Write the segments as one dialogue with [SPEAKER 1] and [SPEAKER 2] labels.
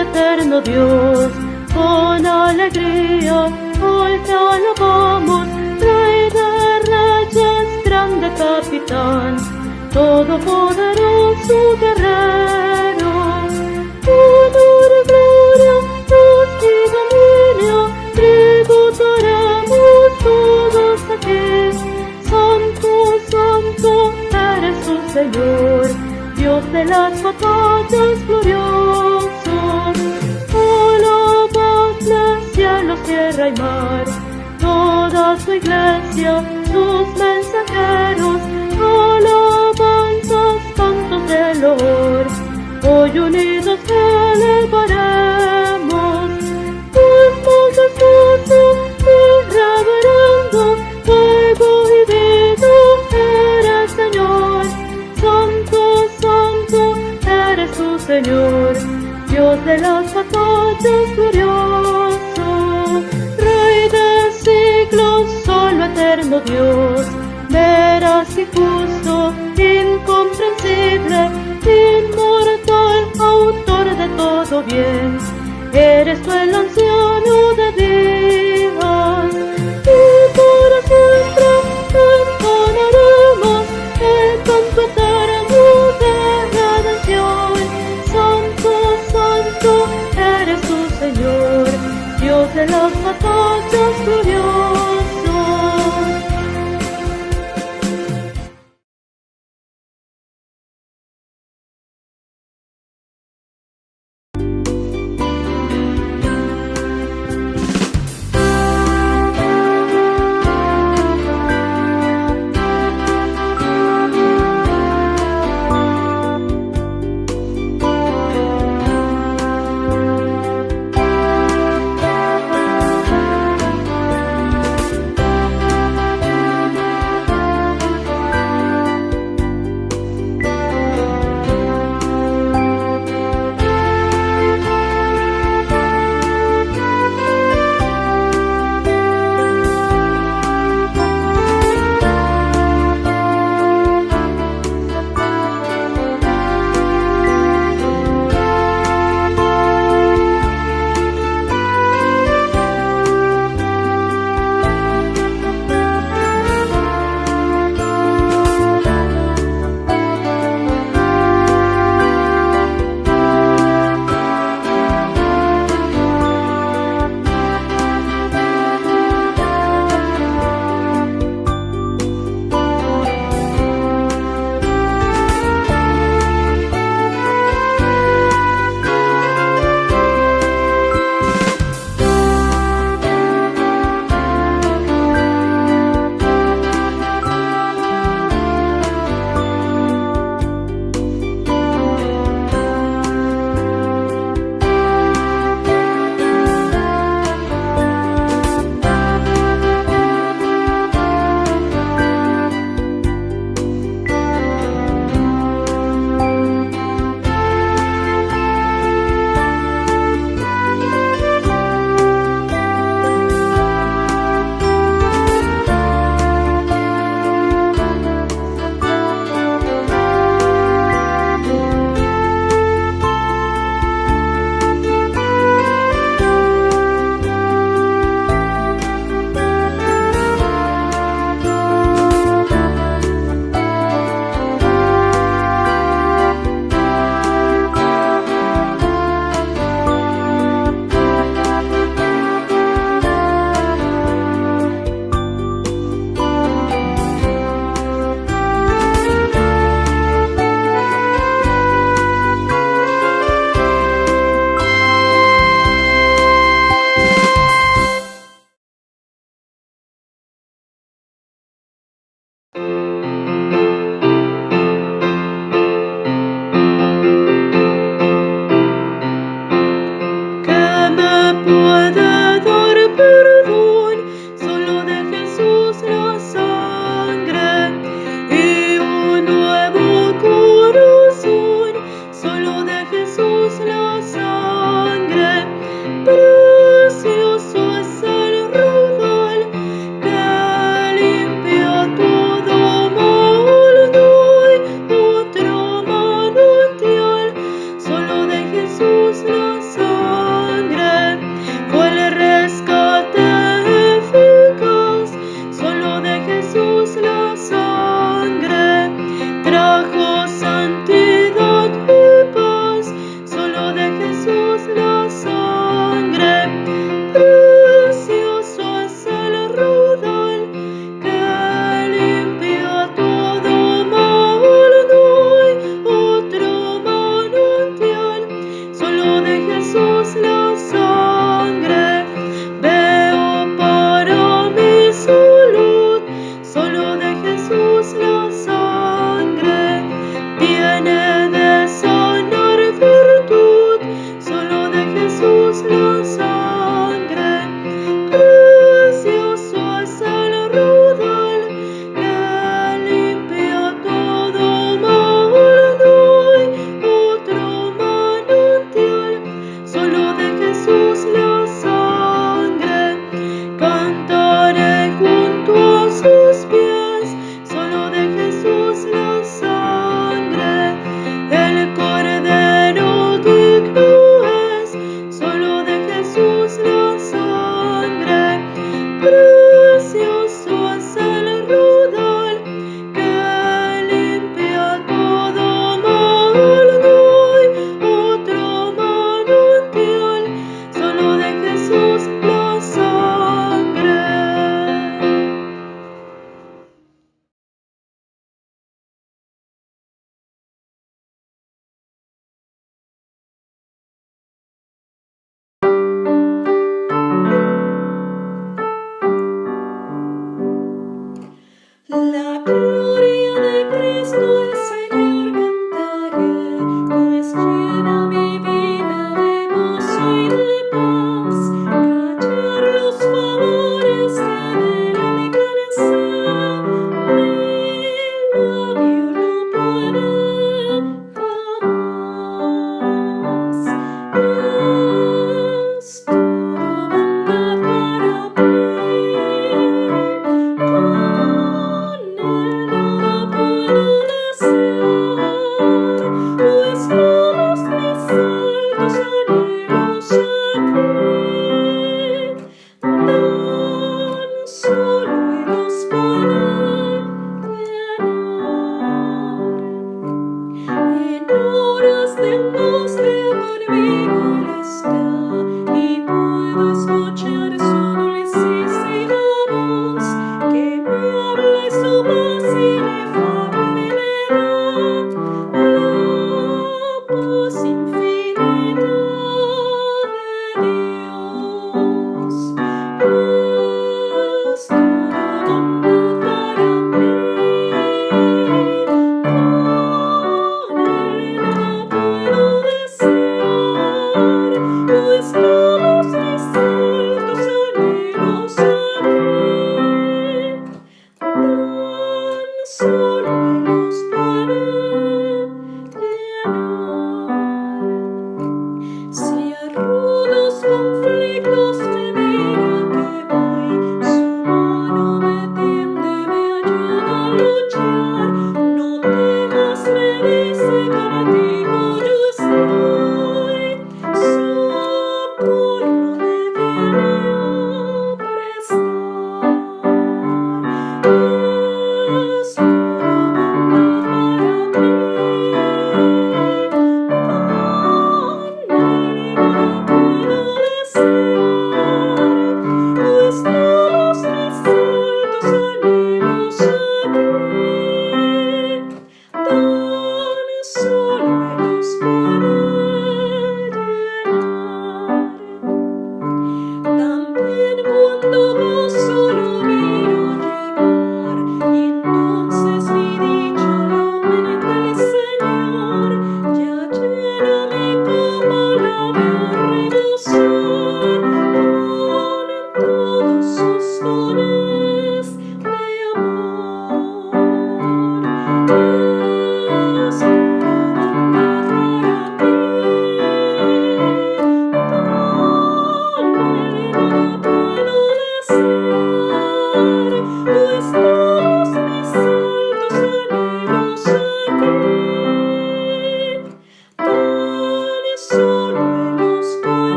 [SPEAKER 1] eterno Dios, con alegría hoy te alabamos, Rey de Reyes, grande capitán, todopoderoso guerrero. Honor y gloria, luz y dominio, tributaremos todos a ti. Santo, santo, eres tu Señor, Dios de las batallas glorioso. Alabadle cielos, tierra y mar, toda su iglesia, sus mensajeros, alabanzas, cantos de loor, hoy unidos elevaremos. Pues majestuoso y reverendo, fuego y vida eres Señor. Santo, santo, eres tu Señor, Dios de las batallas glorioso. Rey de siglos, solo eterno Dios, veraz y justo, incomprensible, inmortal, autor de todo bien, eres tú el anciano de días, y para siempre entonaremos el canto eterno de redención. Santo, santo, eres tu Señor, Dios de las batallas glorioso.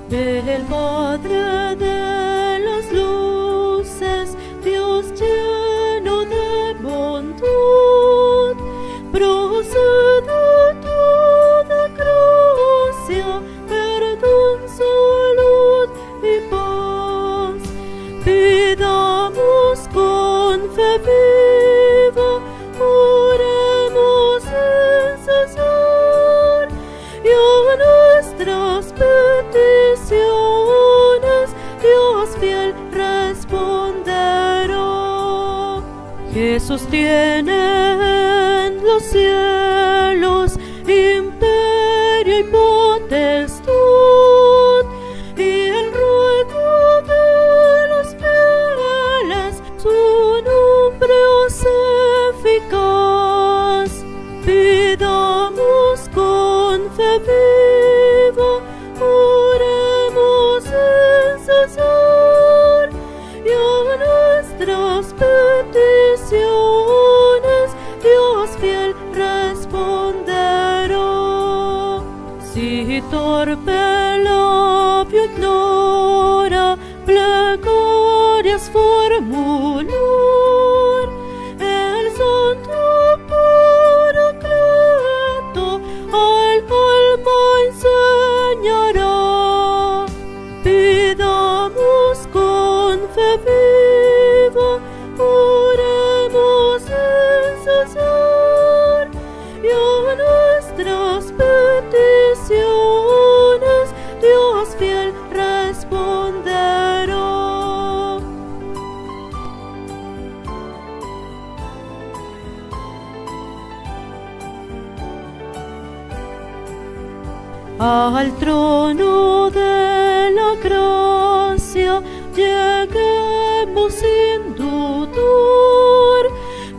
[SPEAKER 1] El Padre de las luces, Dios lleno de bondad, procede toda gracia, perdón, salud y paz. Pidamos con fe viva, oremos sin cesar, y a nuestras peticiones Dios fiel responderá. Jesús tiene en los cielos imperio y potestad, y el ruego de los fieles su nombre hace eficaz. Pidamos con fe viva, oremos sin cesar, y a nuestras peticiones Dios fiel responderá. Si torpe labio ignora plegarias formular, el santo Paracleto al alma enseñará. Pidamos con fe viva, oremos sin cesar, y a nuestras peticiones Dios fiel responderá. Al trono de la gracia lleguemos sin dudar,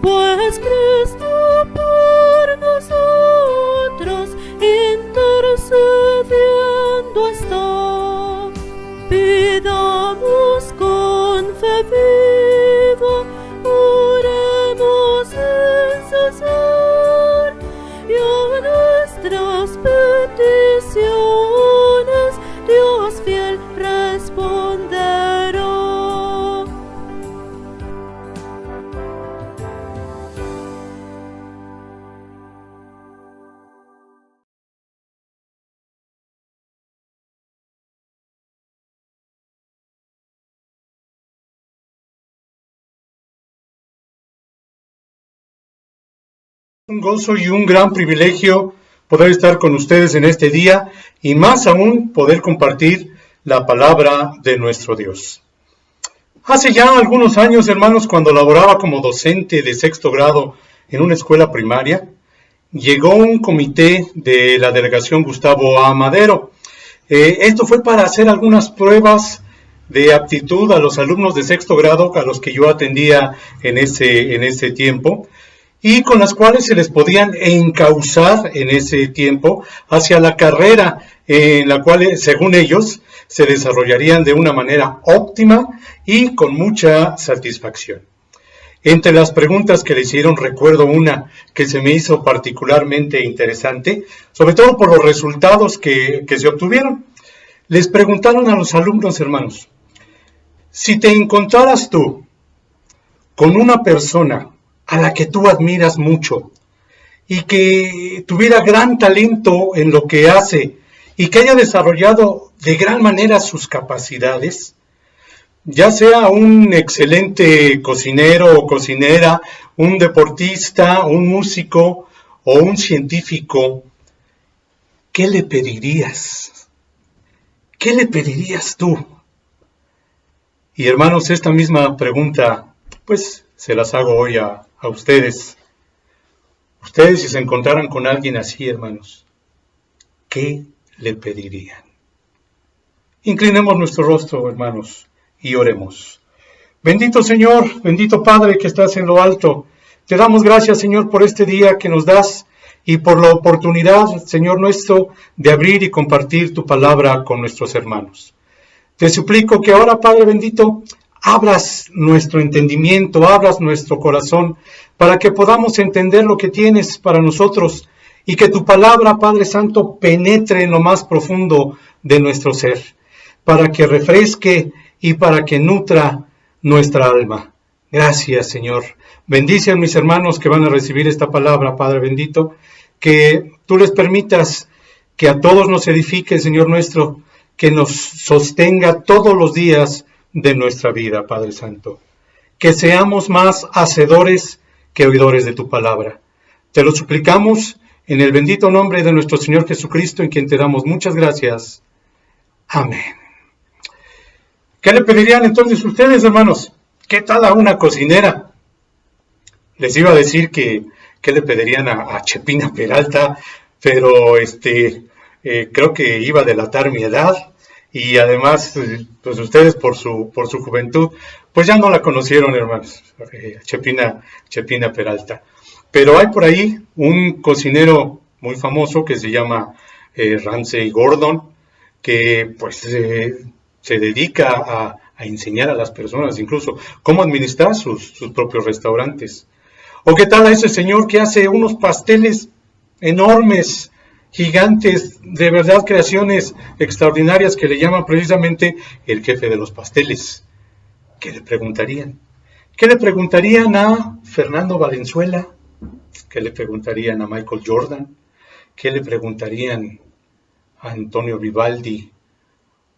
[SPEAKER 1] pues Cristo por nosotros intercediendo está. Pidamos con fe viva, oremos sin cesar, y a nuestras peticiones Dios fiel responderá.
[SPEAKER 2] Un gozo y un gran privilegio poder estar con ustedes en este día y más aún poder compartir la palabra de nuestro Dios. Hace ya algunos años, hermanos, cuando laboraba como docente de 6º grado en una escuela primaria, llegó un comité de la delegación Gustavo A. Madero. Esto fue para hacer algunas pruebas de aptitud a los alumnos de 6º grado a los que yo atendía en ese tiempo, y con las cuales se les podían encauzar en ese tiempo hacia la carrera en la cual, según ellos, se desarrollarían de una manera óptima y con mucha satisfacción. Entre las preguntas que le hicieron, recuerdo una que se me hizo particularmente interesante, sobre todo por los resultados que se obtuvieron. Les preguntaron a los alumnos, hermanos, si te encontraras tú con una persona a la que tú admiras mucho y que tuviera gran talento en lo que hace y que haya desarrollado de gran manera sus capacidades, ya sea un excelente cocinero o cocinera, un deportista, un músico o un científico, ¿qué le pedirías? ¿Qué le pedirías tú? Y hermanos, esta misma pregunta, pues se las hago hoy a ustedes. Ustedes, si se encontraran con alguien así, hermanos, ¿qué le pedirían? Inclinemos nuestro rostro, hermanos, y oremos. Bendito Señor, bendito Padre que estás en lo alto, te damos gracias, Señor, por este día que nos das y por la oportunidad, Señor nuestro, de abrir y compartir tu palabra con nuestros hermanos. Te suplico que ahora, Padre bendito, abras nuestro entendimiento, abras nuestro corazón, para que podamos entender lo que tienes para nosotros y que tu palabra, Padre Santo, penetre en lo más profundo de nuestro ser, para que refresque y para que nutra nuestra alma. Gracias, Señor. Bendice a mis hermanos que van a recibir esta palabra, Padre bendito, que tú les permitas que a todos nos edifique, Señor nuestro, que nos sostenga todos los días de nuestra vida, Padre Santo. Que seamos más hacedores que oidores de tu palabra. Te lo suplicamos en el bendito nombre de nuestro Señor Jesucristo, en quien te damos muchas gracias. Amén. ¿Qué le pedirían entonces ustedes, hermanos? ¿Qué tal a una cocinera? Les iba a decir que le pedirían a Chepina Peralta, pero creo que iba a delatar mi edad y además, pues ustedes por su juventud, pues ya no la conocieron, hermanos, Chepina Peralta. Pero hay por ahí un cocinero muy famoso que se llama Ramsay Gordon, que pues se dedica a enseñar a las personas incluso cómo administrar sus propios restaurantes. ¿O qué tal a ese señor que hace unos pasteles enormes, gigantes, de verdad creaciones extraordinarias que le llaman precisamente el jefe de los pasteles? ¿Qué le preguntarían? ¿Qué le preguntarían a Fernando Valenzuela? ¿Qué le preguntarían a Michael Jordan? ¿Qué le preguntarían a Antonio Vivaldi?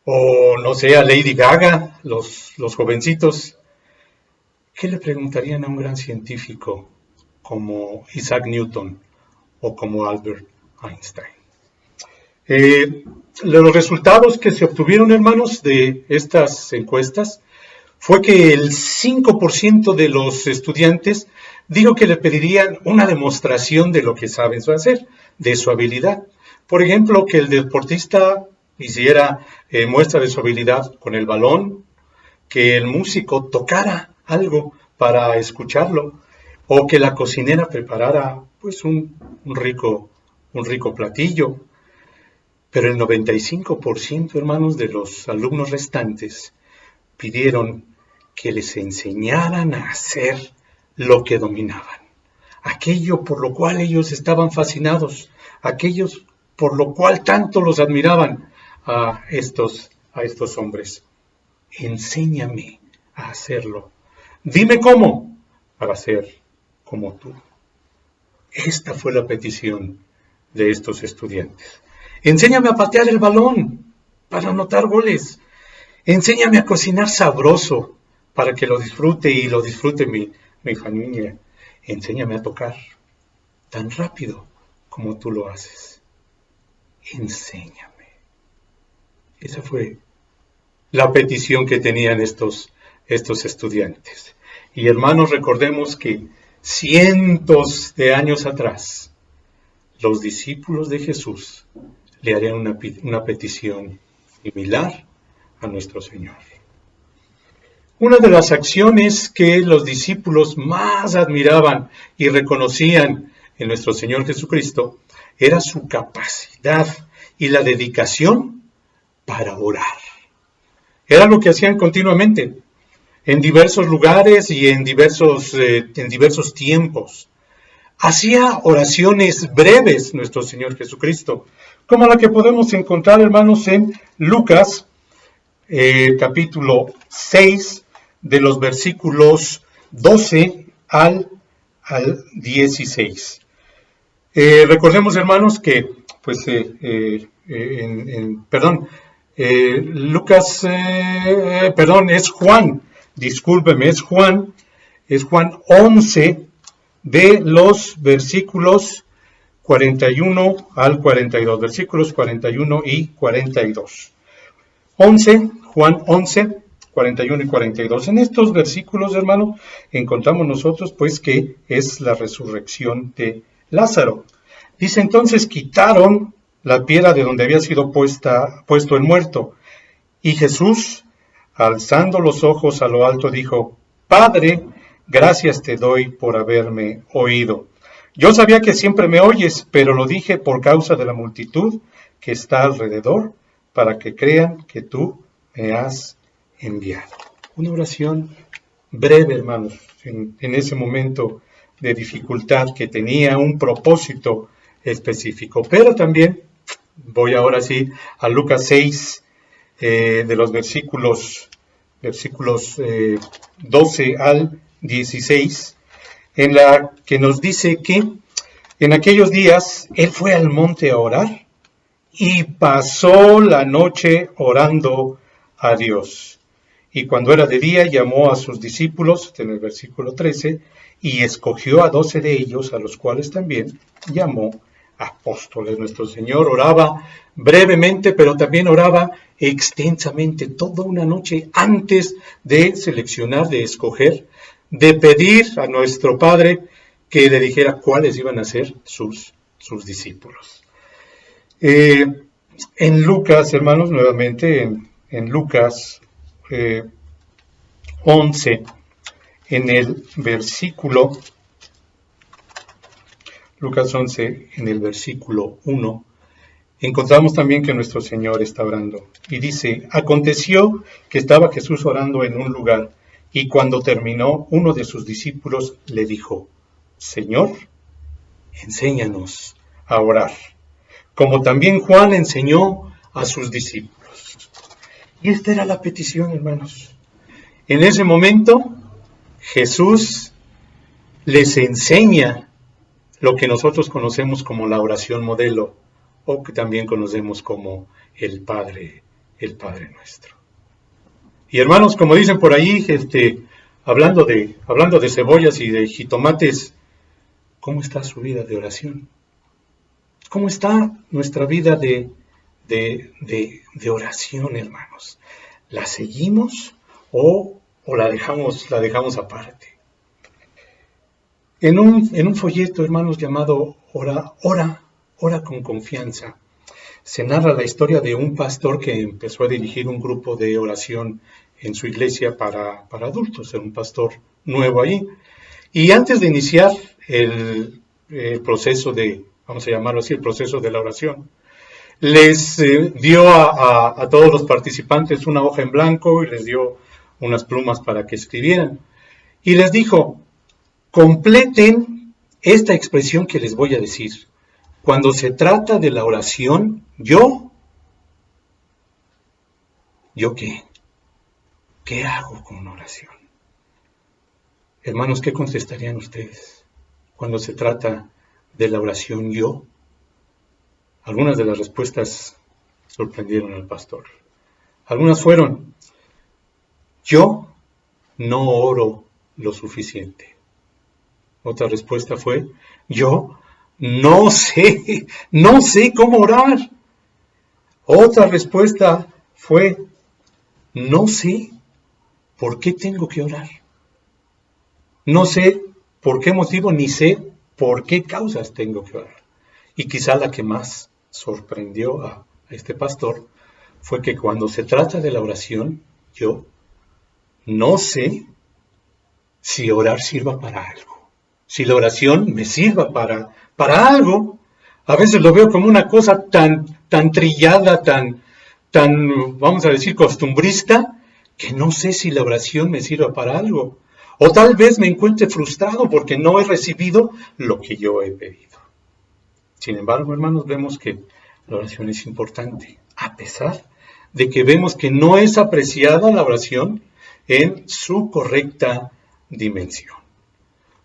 [SPEAKER 2] O no sé, a Lady Gaga, los jovencitos. ¿Qué le preguntarían a un gran científico como Isaac Newton o como Albert Einstein? Los resultados que se obtuvieron, hermanos, de estas encuestas fue que el 5% de los estudiantes dijo que le pedirían una demostración de lo que saben hacer, de su habilidad. Por ejemplo, que el deportista hiciera muestra de su habilidad con el balón, que el músico tocara algo para escucharlo, o que la cocinera preparara pues un rico platillo. Pero el 95%, hermanos, de los alumnos restantes pidieron que les enseñaran a hacer lo que dominaban, aquello por lo cual ellos estaban fascinados, aquellos por lo cual tanto los admiraban a estos hombres. Enséñame a hacerlo. Dime cómo, para ser como tú. Esta fue la petición de estos estudiantes. Enséñame a patear el balón para anotar goles. Enséñame a cocinar sabroso para que lo disfrute y lo disfrute mi familia. Enséñame a tocar tan rápido como tú lo haces. Enséñame. Esa fue la petición que tenían estos estudiantes. Y hermanos, recordemos que cientos de años atrás, los discípulos de Jesús le harían una petición similar a nuestro Señor. Una de las acciones que los discípulos más admiraban y reconocían en nuestro Señor Jesucristo era su capacidad y la dedicación para orar. Era lo que hacían continuamente, en diversos lugares y en diversos tiempos. Hacía oraciones breves nuestro Señor Jesucristo, como la que podemos encontrar, hermanos, en Lucas, capítulo 6, de los versículos 12 al 16. Recordemos, hermanos, que pues es Juan, discúlpeme, es Juan 11 de los versículos 41 al 42, versículos 41 y 42. Juan 11, 41 y 42. En estos versículos, hermano, encontramos nosotros pues que es la resurrección de Lázaro. Dice entonces, quitaron la piedra de donde había sido puesto el muerto. Y Jesús, alzando los ojos a lo alto, dijo: Padre, gracias te doy por haberme oído. Yo sabía que siempre me oyes, pero lo dije por causa de la multitud que está alrededor, para que crean que tú me has enviado. Una oración breve, hermanos, en ese momento de dificultad, que tenía un propósito específico. Pero también voy ahora sí a Lucas 6, de los versículos 12 al 16, en la que nos dice que en aquellos días él fue al monte a orar y pasó la noche orando a Dios. Y cuando era de día llamó a sus discípulos, en el versículo 13, y escogió a 12 de ellos, a los cuales también llamó apóstoles. Nuestro Señor oraba brevemente, pero también oraba extensamente, toda una noche antes de seleccionar, de escoger, de pedir a nuestro Padre que le dijera cuáles iban a ser sus discípulos. En Lucas, hermanos, nuevamente en Lucas 11, en el versículo Lucas 11, en el versículo 1, encontramos también que nuestro Señor está orando. Y dice: aconteció que estaba Jesús orando en un lugar, y cuando terminó, uno de sus discípulos le dijo: Señor, enséñanos a orar, como también Juan enseñó a sus discípulos. Y esta era la petición, hermanos. En ese momento, Jesús les enseña lo que nosotros conocemos como la oración modelo, o que también conocemos como el Padre Nuestro. Y hermanos, como dicen por ahí, hablando de cebollas y de jitomates, ¿cómo está su vida de oración? ¿Cómo está nuestra vida de oración, hermanos? ¿La seguimos o la dejamos aparte? En un folleto, hermanos, llamado Ora con confianza, se narra la historia de un pastor que empezó a dirigir un grupo de oración en su iglesia para adultos. Era un pastor nuevo ahí. Y antes de iniciar el proceso vamos a llamarlo así, el proceso de la oración, les dio a todos los participantes una hoja en blanco y les dio unas plumas para que escribieran. Y les dijo: completen esta expresión que les voy a decir. Cuando se trata de la oración, ¿yo qué? ¿Qué hago con una oración? Hermanos, ¿qué contestarían ustedes cuando se trata de la oración yo? Algunas de las respuestas sorprendieron al pastor. Algunas fueron: yo no oro lo suficiente. Otra respuesta fue: yo no sé cómo orar. Otra respuesta fue: no sé por qué tengo que orar. No sé por qué motivo, ni sé por qué causas tengo que orar. Y quizá la que más sorprendió a este pastor fue que cuando se trata de la oración, yo no sé si orar sirva para algo. Si la oración me sirva para algo. A veces lo veo como una cosa tan trillada, tan, vamos a decir, costumbrista, que no sé si la oración me sirva para algo. O tal vez me encuentre frustrado porque no he recibido lo que yo he pedido. Sin embargo, hermanos, vemos que la oración es importante, a pesar de que vemos que no es apreciada la oración en su correcta dimensión.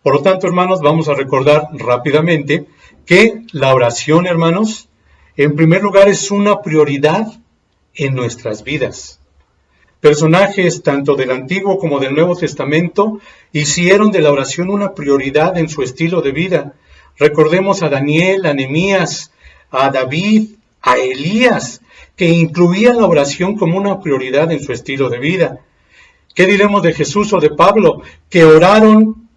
[SPEAKER 2] Por lo tanto, hermanos, vamos a recordar rápidamente que la oración, hermanos, en primer lugar es una prioridad en nuestras vidas. Personajes tanto del Antiguo como del Nuevo Testamento hicieron de la oración una prioridad en su estilo de vida. Recordemos a Daniel, a Nehemías, a David, a Elías, que incluían la oración como una prioridad en su estilo de vida. ¿Qué diremos de Jesús o de Pablo? Que oraron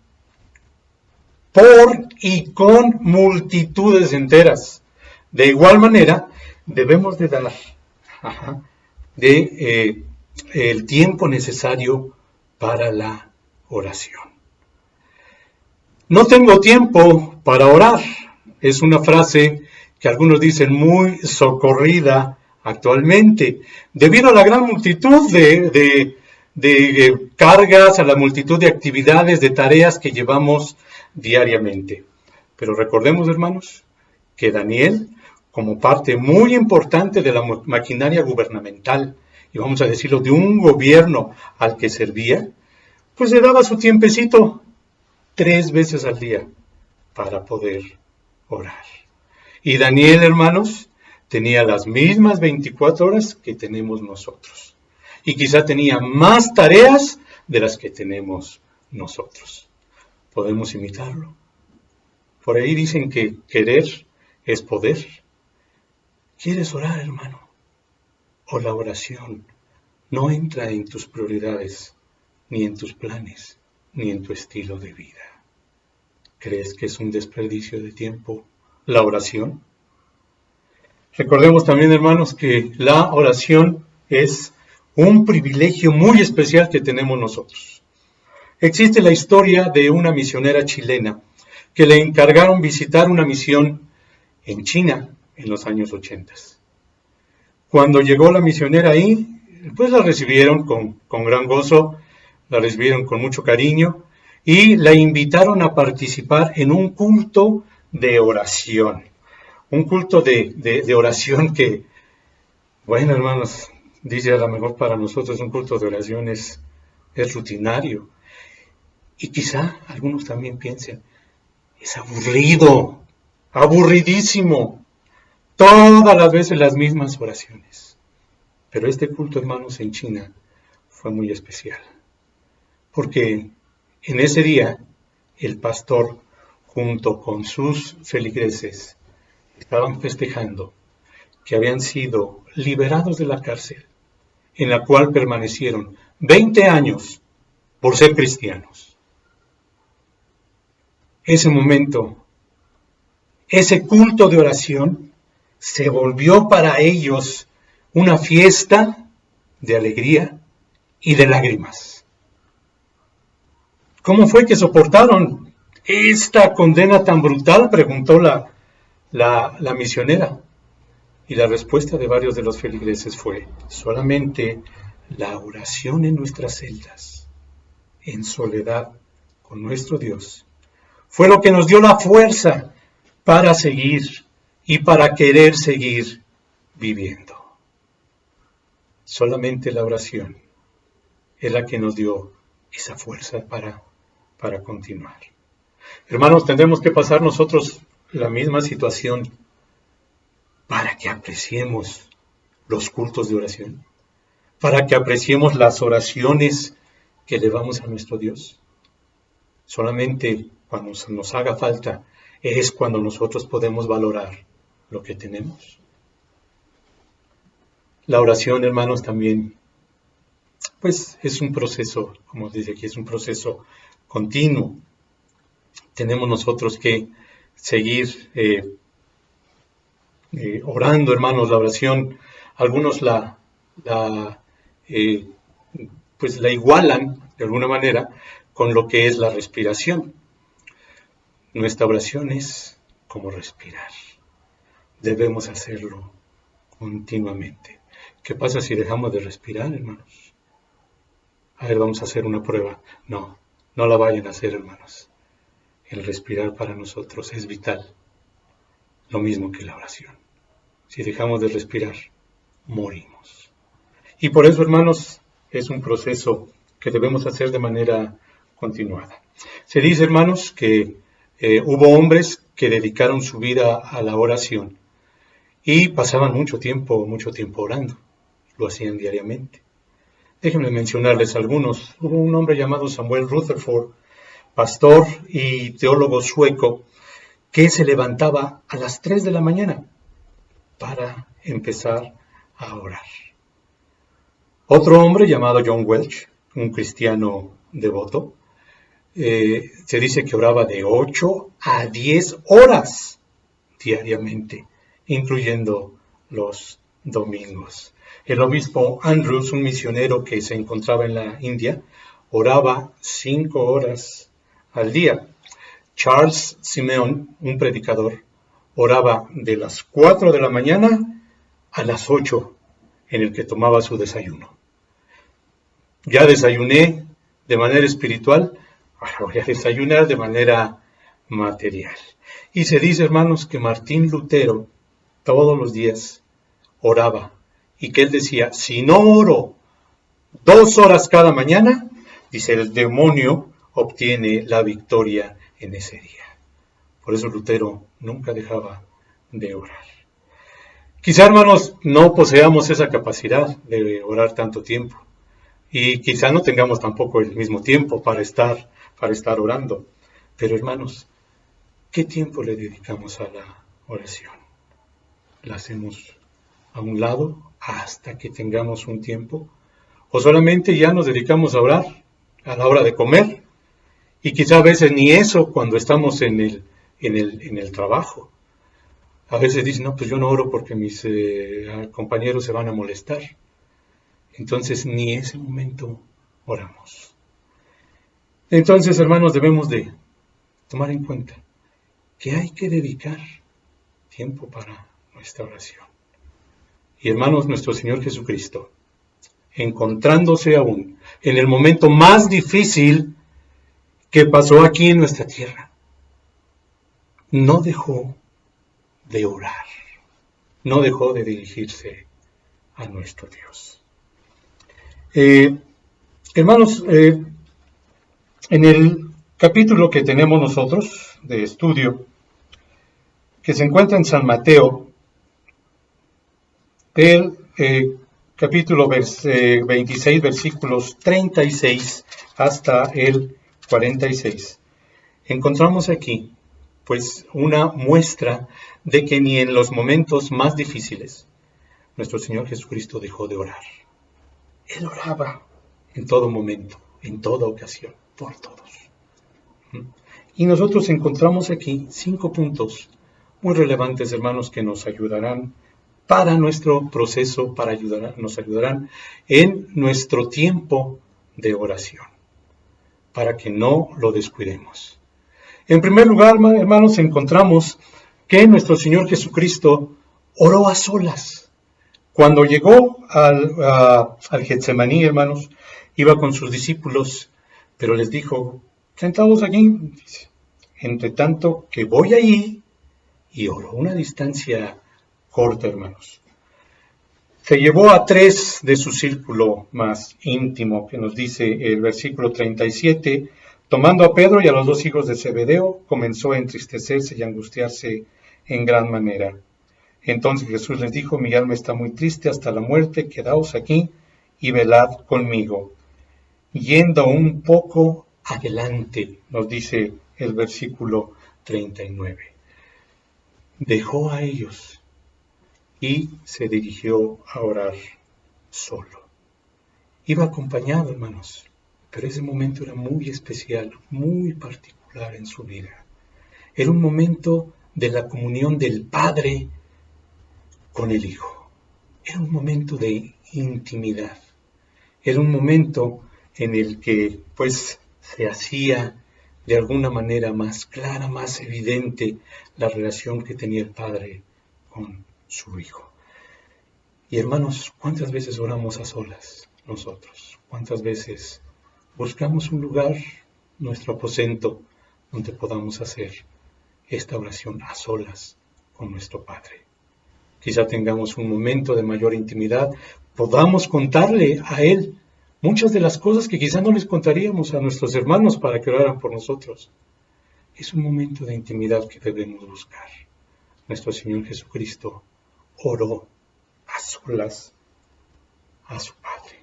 [SPEAKER 2] por y con multitudes enteras. De igual manera, debemos de dar el tiempo necesario para la oración. No tengo tiempo para orar. Es una frase que algunos dicen muy socorrida actualmente, debido a la gran multitud de cargas, a la multitud de actividades, de tareas que llevamos diariamente. Pero recordemos, hermanos, que Daniel, como parte muy importante de la maquinaria gubernamental, y vamos a decirlo, de un gobierno al que servía, pues le daba su tiempecito 3 veces al día para poder orar. Y Daniel, hermanos, tenía las mismas 24 horas que tenemos nosotros. Y quizá tenía más tareas de las que tenemos nosotros. Podemos imitarlo. Por ahí dicen que querer es poder. ¿Quieres orar, hermano? O la oración no entra en tus prioridades, ni en tus planes, ni en tu estilo de vida. ¿Crees que es un desperdicio de tiempo la oración? Recordemos también, hermanos, que la oración es un privilegio muy especial que tenemos nosotros. Existe la historia de una misionera chilena que le encargaron visitar una misión en China en los años 80. Cuando llegó la misionera ahí, pues la recibieron con gran gozo, la recibieron con mucho cariño y la invitaron a participar en un culto de oración. Un culto de oración que, bueno, hermanos, dice a lo mejor para nosotros un culto de oración es rutinario. Y quizá algunos también piensen, es aburrido, aburridísimo. Todas las veces las mismas oraciones. Pero este culto, hermanos, en China fue muy especial. Porque en ese día el pastor, junto con sus feligreses, estaban festejando que habían sido liberados de la cárcel, en la cual permanecieron 20 años por ser cristianos. Ese momento, ese culto de oración, se volvió para ellos una fiesta de alegría y de lágrimas. ¿Cómo fue que soportaron esta condena tan brutal?, preguntó la misionera. Y la respuesta de varios de los feligreses fue: solamente la oración en nuestras celdas, en soledad con nuestro Dios, fue lo que nos dio la fuerza para seguir y para querer seguir viviendo. Solamente la oración es la que nos dio esa fuerza para continuar. Hermanos, tendremos que pasar nosotros la misma situación para que apreciemos los cultos de oración, para que apreciemos las oraciones que elevamos a nuestro Dios. Solamente cuando nos haga falta es cuando nosotros podemos valorar lo que tenemos. La oración, hermanos, también, pues es un proceso, como dice aquí, es un proceso continuo. Tenemos nosotros que seguir orando, hermanos. La oración, algunos la igualan de alguna manera con lo que es la respiración. Nuestra oración es como respirar. Debemos hacerlo continuamente. ¿Qué pasa si dejamos de respirar, hermanos? A ver, vamos a hacer una prueba. No la vayan a hacer, hermanos. El respirar para nosotros es vital. Lo mismo que la oración. Si dejamos de respirar, morimos. Y por eso, hermanos, es un proceso que debemos hacer de manera continuada. Se dice, hermanos, que hubo hombres que dedicaron su vida a la oración y pasaban mucho tiempo orando. Lo hacían diariamente. Déjenme mencionarles algunos. Hubo un hombre llamado Samuel Rutherford, pastor y teólogo sueco, que se levantaba a las 3 de la mañana para empezar a orar. Otro hombre llamado John Welch, un cristiano devoto, se dice que oraba de 8 a 10 horas diariamente incluyendo los domingos. El obispo Andrews, un misionero que se encontraba en la India, oraba 5 horas al día. Charles Simeon, un predicador, oraba de las 4 de la mañana a las 8, en el que tomaba su desayuno. Ya desayuné de manera espiritual, ahora voy a desayunar de manera material. Y se dice, hermanos, que Martín Lutero todos los días oraba y que él decía, si no oro 2 horas cada mañana, dice, el demonio obtiene la victoria en ese día. Por eso Lutero nunca dejaba de orar. Quizá, hermanos, no poseamos esa capacidad de orar tanto tiempo. Y quizá no tengamos tampoco el mismo tiempo para estar orando. Pero, hermanos, ¿qué tiempo le dedicamos a la oración? ¿La hacemos a un lado hasta que tengamos un tiempo? ¿O solamente ya nos dedicamos a orar a la hora de comer? Y quizá a veces ni eso cuando estamos en el trabajo. A veces dicen, no, pues yo no oro porque mis compañeros se van a molestar. Entonces ni ese momento oramos. Entonces, hermanos, debemos de tomar en cuenta que hay que dedicar tiempo para nuestra oración. Y hermanos, nuestro Señor Jesucristo, encontrándose aún en el momento más difícil que pasó aquí en nuestra tierra, no dejó de orar, no dejó de dirigirse a nuestro Dios. Hermanos, en el capítulo que tenemos nosotros de estudio, que se encuentra en San Mateo, del capítulo 26, versículos 36 hasta el 46, encontramos aquí pues una muestra de que ni en los momentos más difíciles nuestro Señor Jesucristo dejó de orar. Él oraba en todo momento, en toda ocasión, por todos. Y nosotros encontramos aquí 5 puntos muy relevantes, hermanos, que nos ayudarán para nuestro proceso, nos ayudarán en nuestro tiempo de oración, para que no lo descuidemos. En primer lugar, hermanos, encontramos que nuestro Señor Jesucristo oró a solas. Cuando llegó al Getsemaní, hermanos, iba con sus discípulos, pero les dijo, sentados aquí, entre tanto que voy allí y oro. Una distancia corta, hermanos. Se llevó a 3 de su círculo más íntimo, que nos dice el versículo 37, tomando a Pedro y a los 2 hijos de Zebedeo, comenzó a entristecerse y angustiarse en gran manera. Entonces Jesús les dijo, mi alma está muy triste hasta la muerte, quedaos aquí y velad conmigo. Yendo un poco adelante, nos dice el versículo 39. Dejó a ellos y se dirigió a orar solo. Iba acompañado, hermanos, pero ese momento era muy especial, muy particular en su vida. Era un momento de la comunión del Padre con el Hijo. Era un momento de intimidad. Era un momento en el que, pues, se hacía de alguna manera más clara, más evidente la relación que tenía el Padre con su Hijo. Y hermanos, ¿cuántas veces oramos a solas nosotros? ¿Cuántas veces buscamos un lugar, nuestro aposento, donde podamos hacer esta oración a solas con nuestro Padre? Quizá tengamos un momento de mayor intimidad, podamos contarle a Él muchas de las cosas que quizá no les contaríamos a nuestros hermanos para que oraran por nosotros. Es un momento de intimidad que debemos buscar. Nuestro Señor Jesucristo oró a solas a su Padre.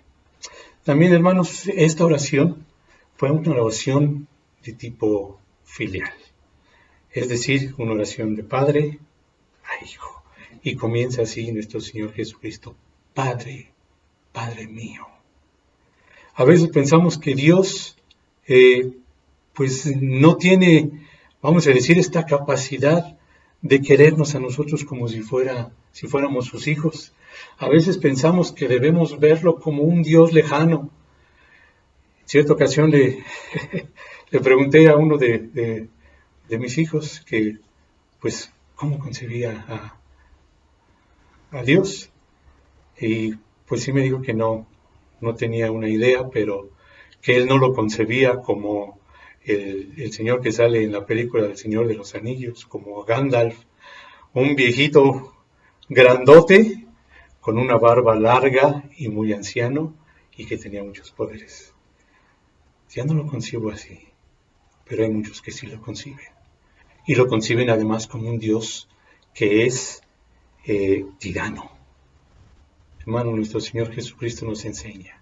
[SPEAKER 2] También, hermanos, esta oración fue una oración de tipo filial. Es decir, una oración de Padre a Hijo. Y comienza así nuestro Señor Jesucristo. Padre, Padre mío. A veces pensamos que Dios pues no tiene, vamos a decir, esta capacidad de querernos a nosotros como si fuéramos sus hijos. A veces pensamos que debemos verlo como un Dios lejano. En cierta ocasión le pregunté a uno de mis hijos que, pues, cómo concebía a Dios. Y pues sí me dijo que no tenía una idea, pero que él no lo concebía como el señor que sale en la película del Señor de los Anillos, como Gandalf, un viejito grandote, con una barba larga y muy anciano, y que tenía muchos poderes. Ya no lo concibo así, pero hay muchos que sí lo conciben. Y lo conciben además como un Dios que es tirano. Hermano, nuestro Señor Jesucristo nos enseña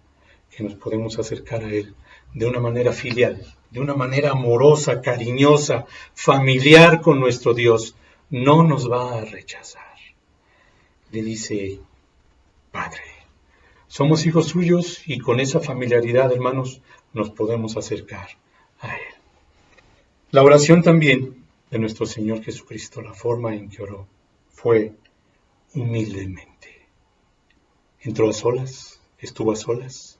[SPEAKER 2] que nos podemos acercar a Él de una manera filial, de una manera amorosa, cariñosa, familiar con nuestro Dios. No nos va a rechazar. Le dice, Padre. Somos hijos suyos y con esa familiaridad, hermanos, nos podemos acercar a Él. La oración también de nuestro Señor Jesucristo, la forma en que oró, fue humildemente. Entró a solas, estuvo a solas,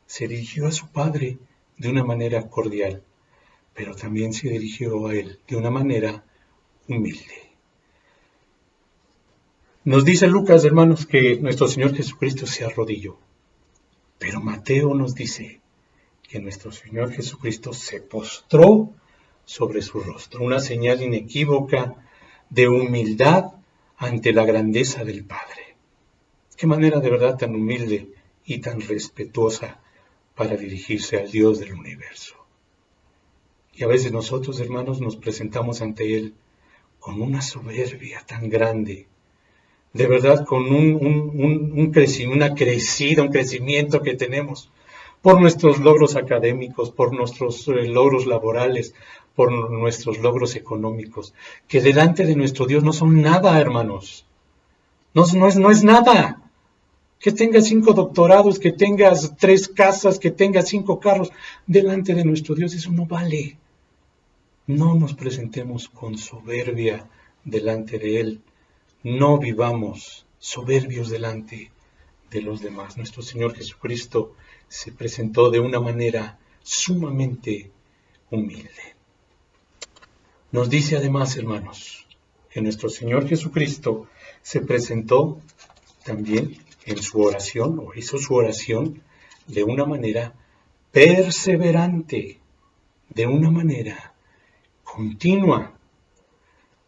[SPEAKER 2] se dirigió a su Padre de una manera cordial, pero también se dirigió a Él de una manera humilde. Nos dice Lucas, hermanos, que nuestro Señor Jesucristo se arrodilló, pero Mateo nos dice que nuestro Señor Jesucristo se postró sobre su rostro, una señal inequívoca de humildad ante la grandeza del Padre. Qué manera de verdad tan humilde y tan respetuosa para dirigirse al Dios del universo. Y a veces nosotros, hermanos, nos presentamos ante Él con una soberbia tan grande, de verdad con un crecimiento que tenemos por nuestros logros académicos, por nuestros logros laborales, por nuestros logros económicos, que delante de nuestro Dios no son nada, hermanos. No es nada. Que tengas 5 doctorados, que tengas 3 casas, que tengas 5 carros, delante de nuestro Dios eso no vale. No nos presentemos con soberbia delante de Él. No vivamos soberbios delante de los demás. Nuestro Señor Jesucristo se presentó de una manera sumamente humilde. Nos dice además, hermanos, que nuestro Señor Jesucristo se presentó también en su oración, o hizo su oración de una manera perseverante, de una manera continua.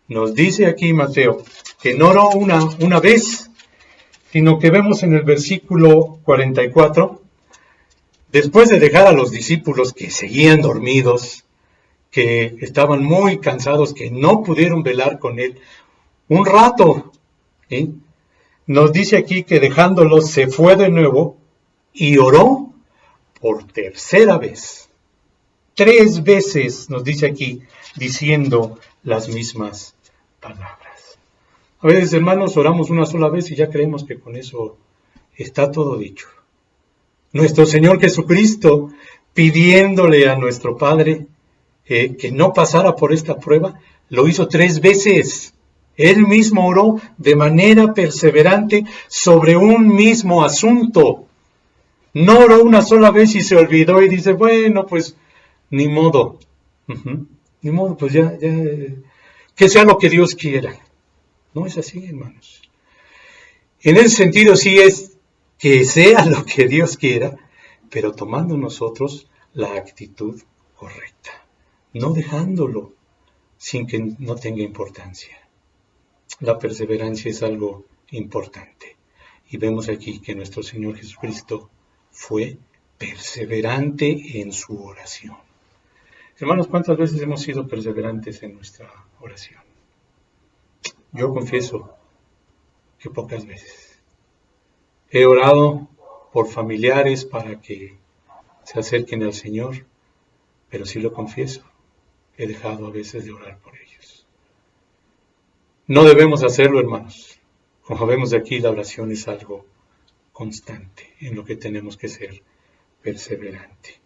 [SPEAKER 2] Nos dice aquí Mateo que no oró una vez, sino que vemos en el versículo 44, después de dejar a los discípulos que seguían dormidos, que estaban muy cansados, que no pudieron velar con Él un rato, ¿sí? Nos dice aquí que dejándolos se fue de nuevo y oró por tercera vez. 3 veces nos dice aquí, diciendo las mismas palabras. A veces, hermanos, oramos una sola vez y ya creemos que con eso está todo dicho. Nuestro Señor Jesucristo, pidiéndole a nuestro Padre que no pasara por esta prueba, lo hizo 3 veces. Él mismo oró de manera perseverante sobre un mismo asunto. No oró una sola vez y se olvidó y dice, bueno, pues ni modo. Ni modo, pues ya, que sea lo que Dios quiera. No es así, hermanos. En ese sentido sí es que sea lo que Dios quiera, pero tomando nosotros la actitud correcta, no dejándolo sin que no tenga importancia. La perseverancia es algo importante. Y vemos aquí que nuestro Señor Jesucristo fue perseverante en su oración. Hermanos, ¿cuántas veces hemos sido perseverantes en nuestra oración? Yo confieso que pocas veces. He orado por familiares para que se acerquen al Señor, pero sí lo confieso, he dejado a veces de orar por ellos. No debemos hacerlo, hermanos. Como vemos de aquí, la oración es algo constante en lo que tenemos que ser perseverante.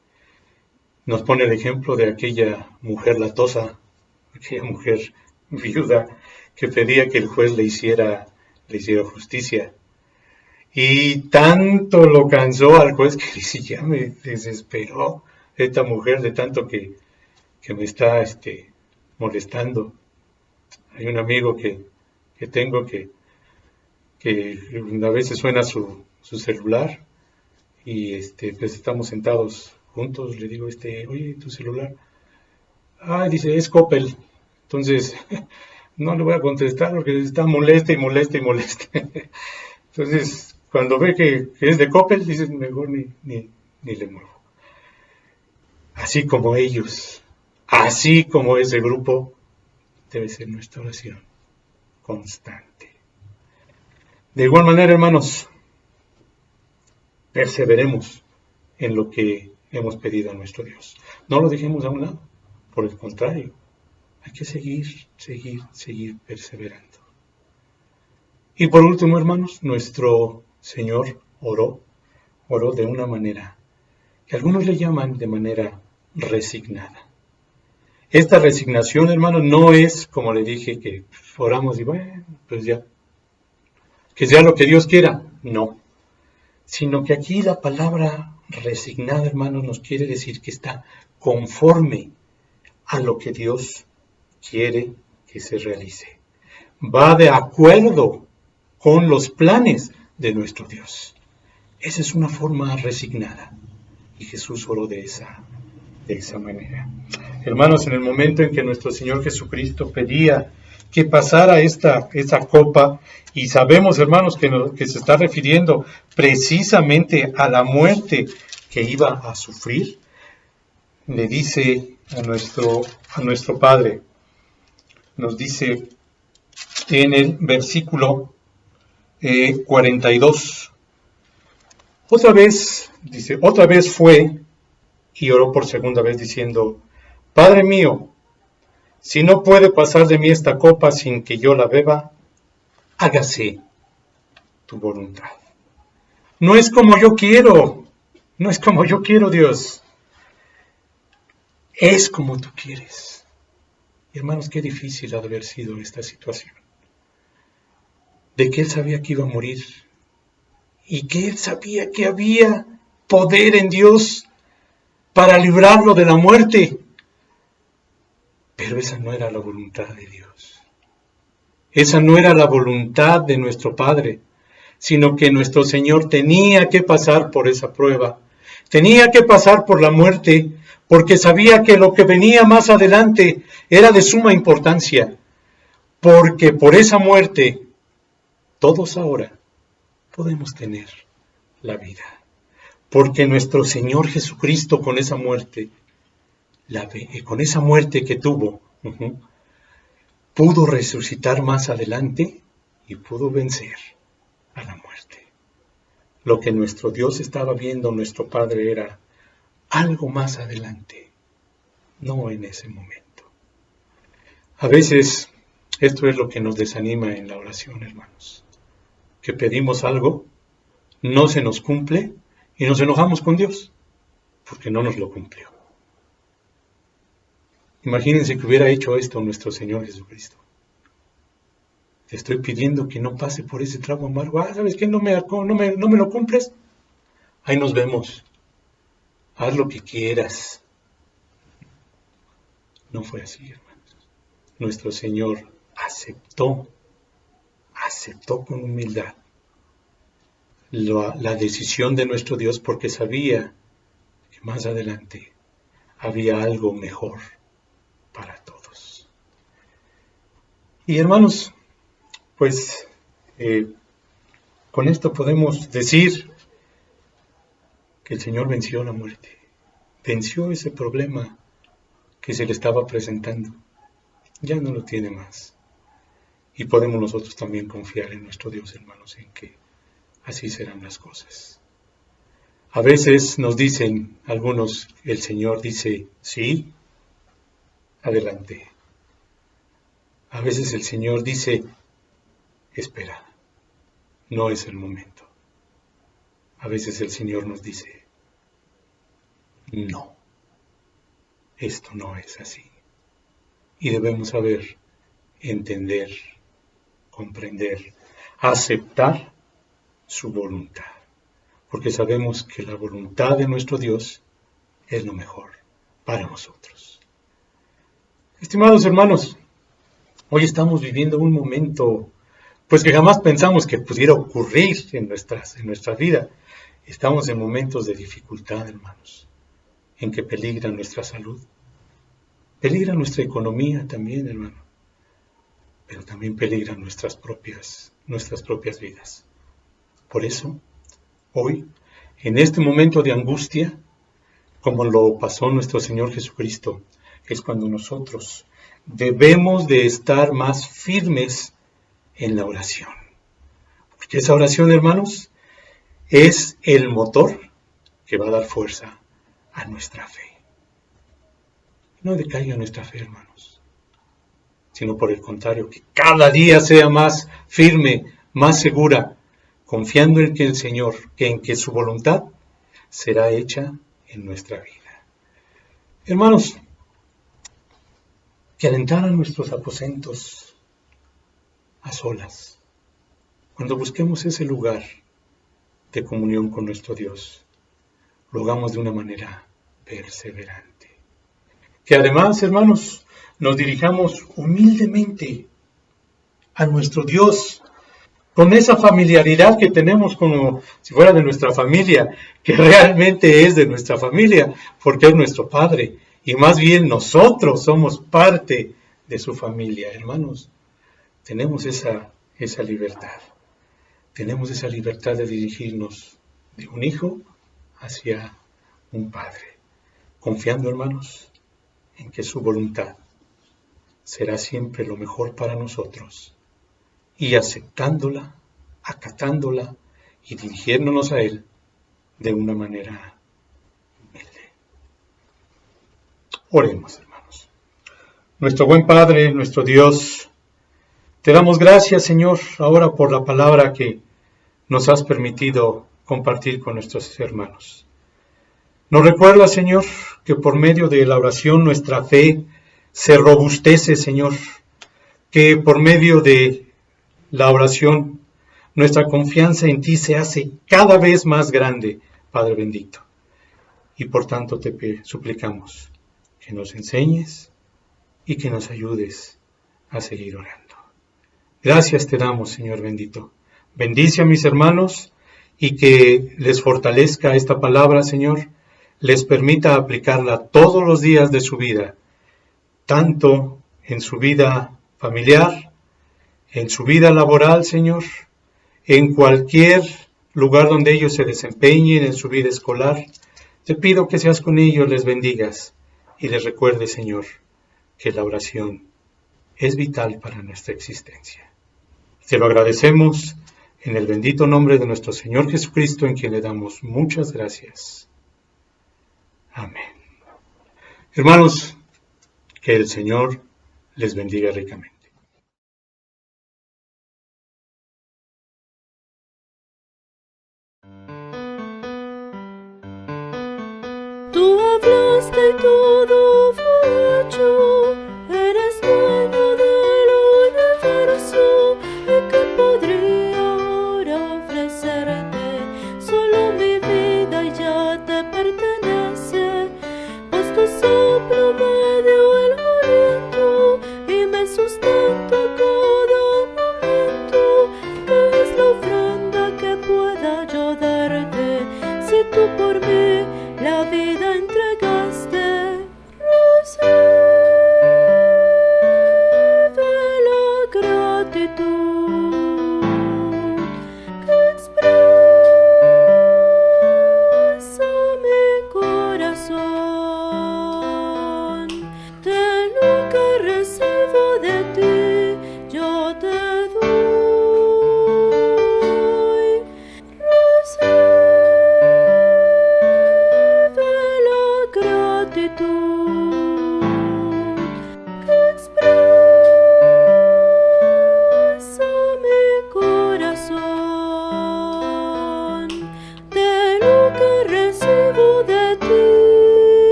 [SPEAKER 2] Nos pone el ejemplo de aquella mujer latosa, aquella mujer viuda, que pedía que el juez le hiciera justicia. Y tanto lo cansó al juez que dice, ya me desesperó esta mujer de tanto que me está molestando. Hay un amigo que tengo que a veces suena su celular y pues estamos sentados juntos, le digo, oye, tu celular. Ah, dice, es Coppel. Entonces, no le voy a contestar porque está molesta y molesta y molesta. Entonces, cuando ve que es de Coppel, dice, mejor ni le muevo. Así como ellos, así como ese grupo, debe ser nuestra oración constante. De igual manera, hermanos, perseveremos en lo que hemos pedido a nuestro Dios. No lo dejemos a un lado. Por el contrario, hay que seguir perseverando. Y por último, hermanos, nuestro Señor oró de una manera que algunos le llaman de manera resignada. Esta resignación, hermanos, no es, como le dije, que oramos y bueno, pues ya, que sea lo que Dios quiera. No, sino que aquí la palabra resignada, hermanos, nos quiere decir que está conforme a lo que Dios quiere que se realice. Va de acuerdo con los planes de nuestro Dios. Esa es una forma resignada. Y Jesús oró de esa manera. Hermanos, en el momento en que nuestro Señor Jesucristo pedía que pasara esa copa, y sabemos, hermanos, que se está refiriendo precisamente a la muerte que iba a sufrir, le dice a nuestro Padre, nos dice en el versículo 42, otra vez fue y oró por segunda vez diciendo, Padre mío, si no puede pasar de mí esta copa sin que yo la beba, hágase tu voluntad. No es como yo quiero, Dios. Es como tú quieres. Y hermanos, qué difícil ha de haber sido esta situación. De que él sabía que iba a morir. Y que él sabía que había poder en Dios para librarlo de la muerte. Pero esa no era la voluntad de Dios. Esa no era la voluntad de nuestro Padre, sino que nuestro Señor tenía que pasar por esa prueba. Tenía que pasar por la muerte, porque sabía que lo que venía más adelante era de suma importancia. Porque por esa muerte, todos ahora podemos tener la vida. Porque nuestro Señor Jesucristo con esa muerte, con esa muerte que tuvo, pudo resucitar más adelante y pudo vencer a la muerte. Lo que nuestro Dios estaba viendo, nuestro Padre, era algo más adelante, no en ese momento. A veces esto es lo que nos desanima en la oración, hermanos. Que pedimos algo, no se nos cumple y nos enojamos con Dios porque no nos lo cumplió. Imagínense que hubiera hecho esto nuestro Señor Jesucristo. Te estoy pidiendo que no pase por ese trago amargo. ¿Sabes qué? No me lo cumples. Ahí nos vemos. Haz lo que quieras. No fue así, hermanos. Nuestro Señor aceptó con humildad la decisión de nuestro Dios porque sabía que más adelante había algo mejor para todos. Y hermanos, pues con esto podemos decir que el Señor venció la muerte, venció ese problema que se le estaba presentando, ya no lo tiene más. Y podemos nosotros también confiar en nuestro Dios, hermanos, en que así serán las cosas. A veces nos dicen algunos, el Señor dice, sí, adelante. A veces el Señor dice, espera, no es el momento. A veces el Señor nos dice, no, esto no es así. Y debemos saber entender comprender, aceptar su voluntad, porque sabemos que la voluntad de nuestro Dios es lo mejor para nosotros. Estimados hermanos, hoy estamos viviendo un momento pues que jamás pensamos que pudiera ocurrir en nuestra vida. Estamos en momentos de dificultad, hermanos, en que peligra nuestra salud, peligra nuestra economía también, hermano, pero también peligran nuestras propias vidas. Por eso, hoy, en este momento de angustia, como lo pasó nuestro Señor Jesucristo, es cuando nosotros debemos de estar más firmes en la oración. Porque esa oración, hermanos, es el motor que va a dar fuerza a nuestra fe. No decaiga nuestra fe, hermanos, sino por el contrario, que cada día sea más firme, más segura, confiando en que el Señor, en que su voluntad será hecha en nuestra vida. Hermanos, que al entrar a nuestros aposentos a solas, cuando busquemos ese lugar de comunión con nuestro Dios, lo hagamos de una manera perseverante. Que además, hermanos, nos dirijamos humildemente a nuestro Dios, con esa familiaridad que tenemos como si fuera de nuestra familia, que realmente es de nuestra familia, porque es nuestro Padre, y más bien nosotros somos parte de su familia, hermanos. Tenemos esa libertad. Tenemos esa libertad de dirigirnos de un hijo hacia un padre, confiando, hermanos, en que su voluntad será siempre lo mejor para nosotros, y aceptándola, acatándola y dirigiéndonos a Él de una manera humilde. Oremos, hermanos. Nuestro buen Padre, nuestro Dios, te damos gracias, Señor, ahora por la palabra que nos has permitido compartir con nuestros hermanos. Nos recuerda, Señor, que por medio de la oración nuestra fe se robustece, Señor, que por medio de la oración nuestra confianza en ti se hace cada vez más grande, Padre bendito. Y por tanto te suplicamos que nos enseñes y que nos ayudes a seguir orando. Gracias te damos, Señor bendito. Bendice a mis hermanos y que les fortalezca esta palabra, Señor, les permita aplicarla todos los días de su vida, tanto en su vida familiar, en su vida laboral, Señor, en cualquier lugar donde ellos se desempeñen, en su vida escolar. Te pido que seas con ellos, les bendigas y les recuerde, Señor, que la oración es vital para nuestra existencia. Te lo agradecemos en el bendito nombre de nuestro Señor Jesucristo, en quien le damos muchas gracias. Amén. Hermanos, que el Señor les bendiga ricamente.
[SPEAKER 1] Tú hablaste y todo fue hecho, eres dueño del universo, ¿y qué podría ahora ofrecerte? Solo mi vida ya te pertenece, pues tu soplo me dio el aliento y me sustenta cada momento. ¿Qué es la ofrenda que pueda yo darte si tú por mí la vida entregaste? Recibe la gratitud que expresa mi corazón. De lo que recibo de ti, yo te doy. Recibe la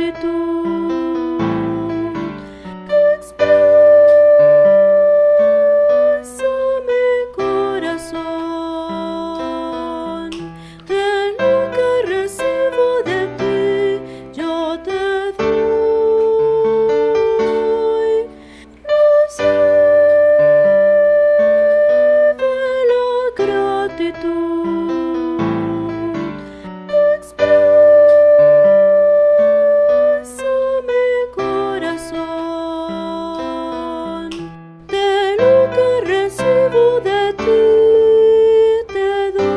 [SPEAKER 1] gratitud que expresa mi corazón. De lo que recibo de ti, yo te doy. Recibe la gratitud que expresa mi corazón. De lo que recibo de ti, te doy.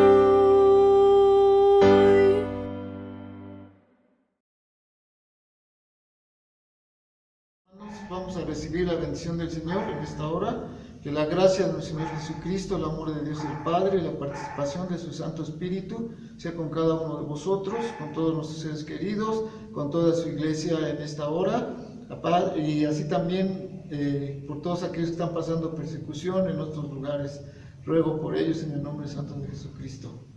[SPEAKER 3] Vamos a recibir la bendición del Señor en esta hora. Que la gracia de nuestro Señor Jesucristo, el amor de Dios el Padre, la participación de su Santo Espíritu sea con cada uno de vosotros, con todos nuestros seres queridos, con toda su iglesia en esta hora, y así también por todos aquellos que están pasando persecución en otros lugares. Ruego por ellos en el nombre santo de Jesucristo.